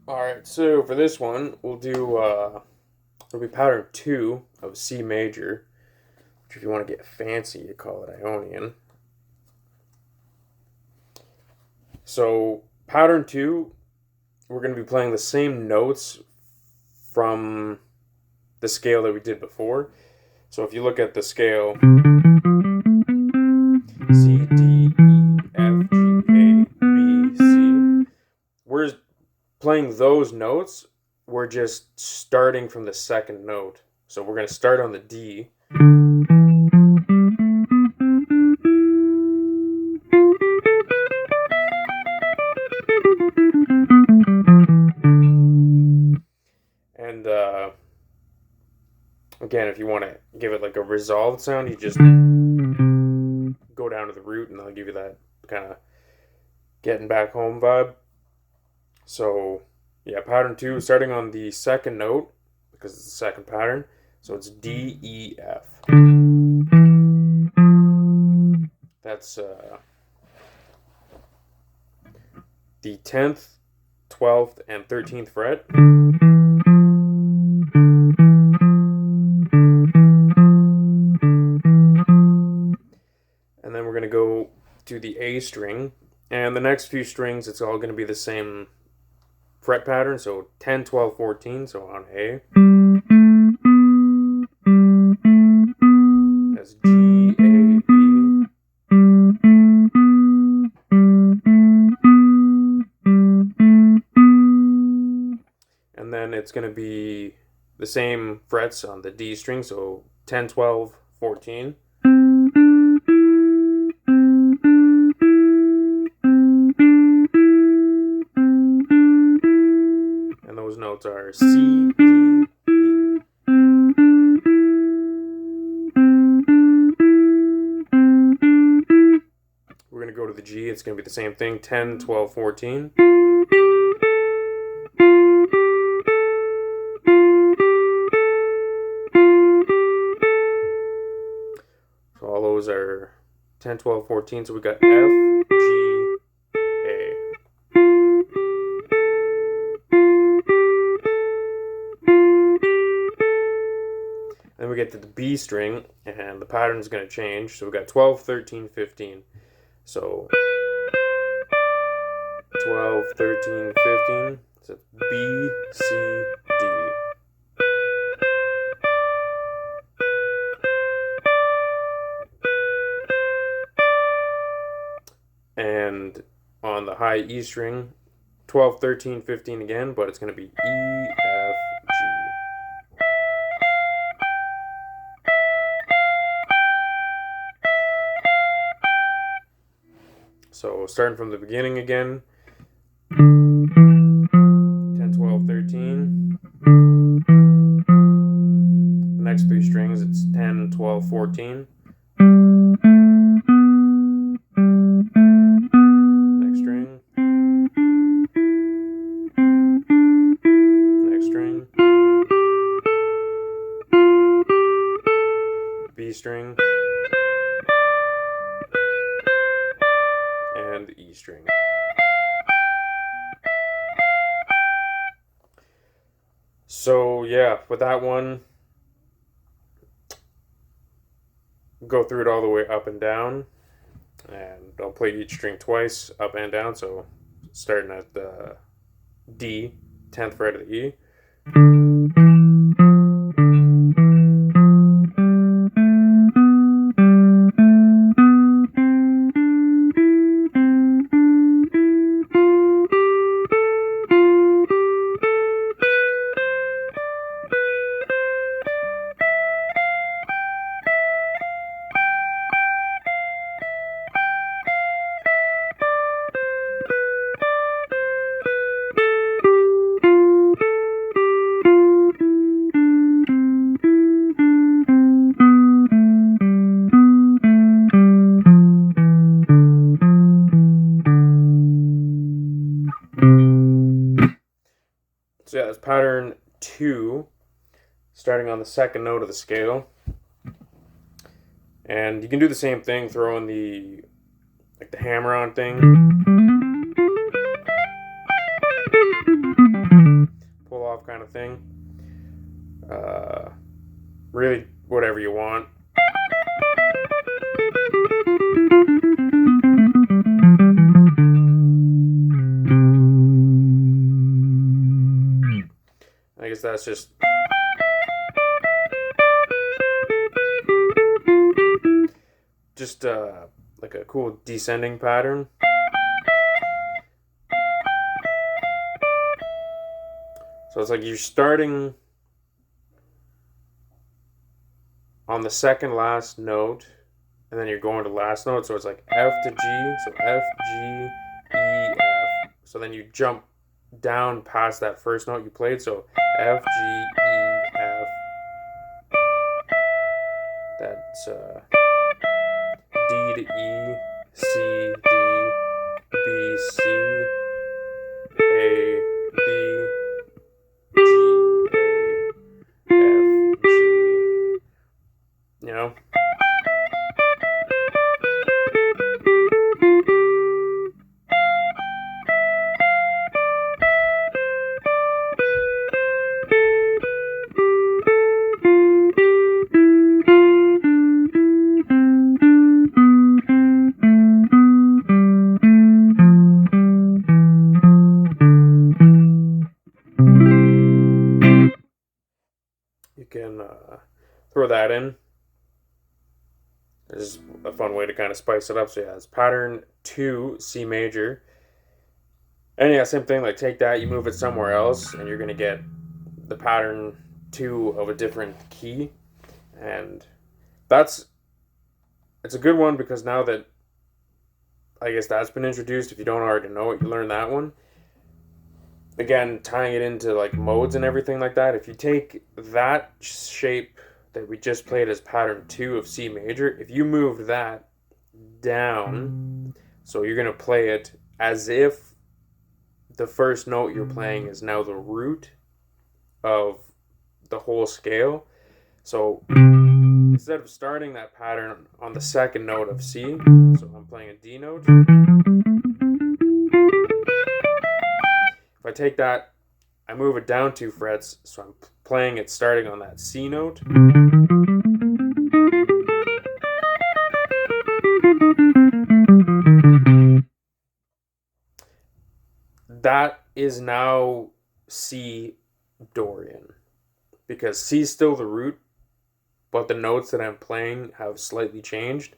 Alright, so for this one, we'll do, it'll be pattern 2 of C major, which if you want to get fancy, you call it Ionian. So, pattern 2, we're going to be playing the same notes from the scale that we did before. So if you look at the scale, C, D, E, F, G, A, B, C, we're playing those notes, we're just starting from the second note. So we're going to start on the D. And again, if you want to give it like a resolved sound, you just go down to the root and I'll give you that kind of getting back home vibe. So yeah, pattern 2, starting on the second note, because it's the second pattern. So it's D, E, F. That's the 10th, 12th, and 13th fret. And then we're going to go to the A string. And the next few strings, it's all going to be the same fret pattern. So 10, 12, 14, so on A. That's G, A, B. And then it's going to be the same frets on the D string, so 10, 12, 14. And those notes are C, D, E. We're going to go to the G. It's going to be the same thing, 10, 12, 14. So all those are 10, 12, 14. So we got F, G, A. Then we get to the B string, and the pattern is going to change. So we got 12, 13, 15. So 12, 13, 15. So B, C, D. And on the high E string, 12, 13, 15 again, but it's going to be E, F, G. So starting from the beginning again, 10, 12, 13. The next three strings, it's 10, 12, 14. Next string. Next string. B string. And the E string. So yeah, with that one, go through it all the way up and down, and I'll play each string twice, up and down. So starting at the D, 10th fret of the E. So yeah, that's pattern 2, starting on the second note of the scale. And you can do the same thing, throw in the hammer-on thing. off kind of thing. Really, whatever you want. I guess that's just like a cool descending pattern. So it's like you're starting on the second last note, and then you're going to last note. So it's like F to G, so F, G, E, F. So then you jump down past that first note you played. So F, G, E, F. That's D to E, C, D, B, C, A, B, G, A, F, G. You know? You can throw that in. This is a fun way to kind of spice it up. So yeah, it's pattern 2, C major. And yeah, same thing, like take that, you move it somewhere else, and you're going to get the pattern 2 of a different key. And it's a good one because now that I guess that's been introduced, if you don't already know it, you learn that one. Again, tying it into like modes and everything like that, if you take that shape that we just played as pattern 2 of C major, if you moved that down, so you're going to play it as if the first note you're playing is now the root of the whole scale. So instead of starting that pattern on the second note of C, so I'm playing a D note, if I take that, I move it down 2 frets, so I'm playing it starting on that C note. That is now C Dorian, because C is still the root, but the notes that I'm playing have slightly changed.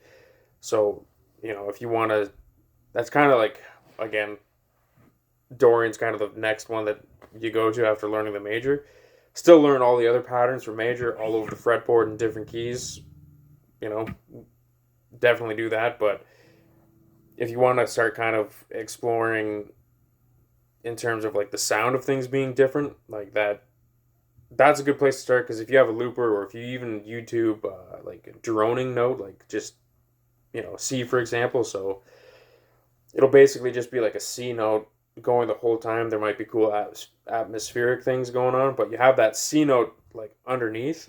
So, you know, if you want to, that's kind of like, again, Dorian's kind of the next one that you go to after learning the major. Still learn all the other patterns for major all over the fretboard in different keys. You know, definitely do that. But if you want to start kind of exploring in terms of like the sound of things being different, like that's a good place to start, because if you have a looper, or if you even YouTube like a droning note, like just, you know, C for example, so it'll basically just be like a C note going the whole time. There might be cool atmospheric things going on, but you have that C note like underneath,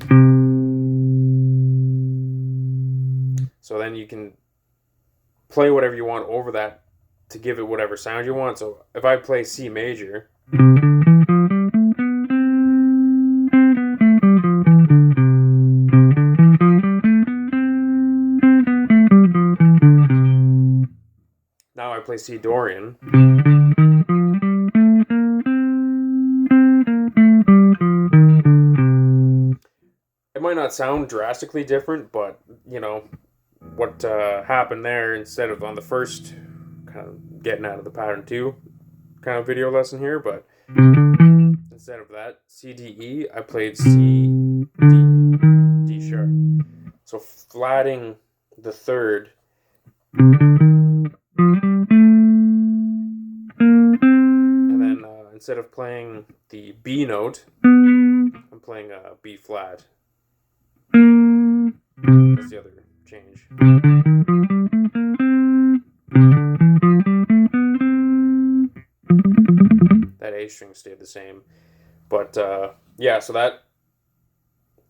so then you can play whatever you want over that to give it whatever sound you want. So if I play C major, now I play C Dorian, it might not sound drastically different, but you know what happened there, instead of on the first kind of getting out of the pattern 2 kind of video lesson here, but instead of that C D E, I played C D sharp, so flatting the third, and then instead of playing the B note, I'm playing a B flat. That's the other change. That A string stayed the same. But yeah, so that,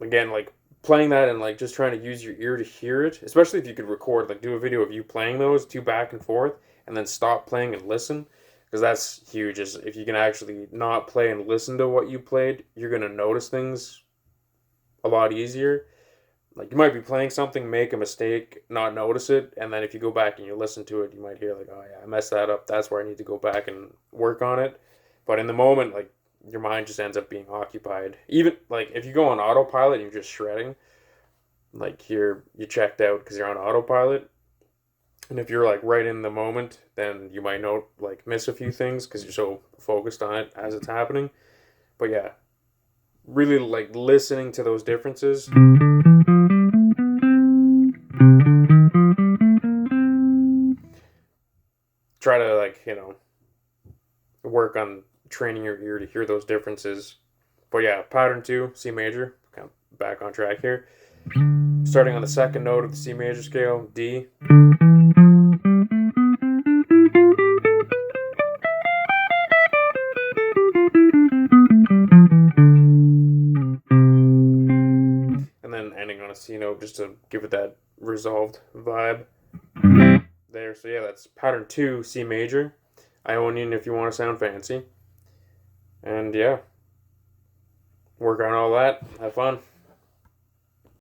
again, like playing that and like just trying to use your ear to hear it, especially if you could record, like do a video of you playing those 2 back and forth and then stop playing and listen, because that's huge. Is if you can actually not play and listen to what you played, you're gonna notice things a lot easier. Like you might be playing something, make a mistake, not notice it, and then if you go back and you listen to it, you might hear like, "Oh yeah, I messed that up. That's where I need to go back and work on it." But in the moment, like your mind just ends up being occupied. Even like if you go on autopilot and you're just shredding, like you checked out because you're on autopilot. And if you're like right in the moment, then you might not like miss a few things because you're so focused on it as it's happening. But yeah, really like listening to those differences. Try to like, work on training your ear to hear those differences. But yeah, pattern 2, C major, kind of back on track here. Starting on the second note of the C major scale, D. And then ending on a C note just to give it that resolved vibe there. So yeah, that's pattern 2, C major. Ionian if you want to sound fancy. And yeah, work on all that. Have fun.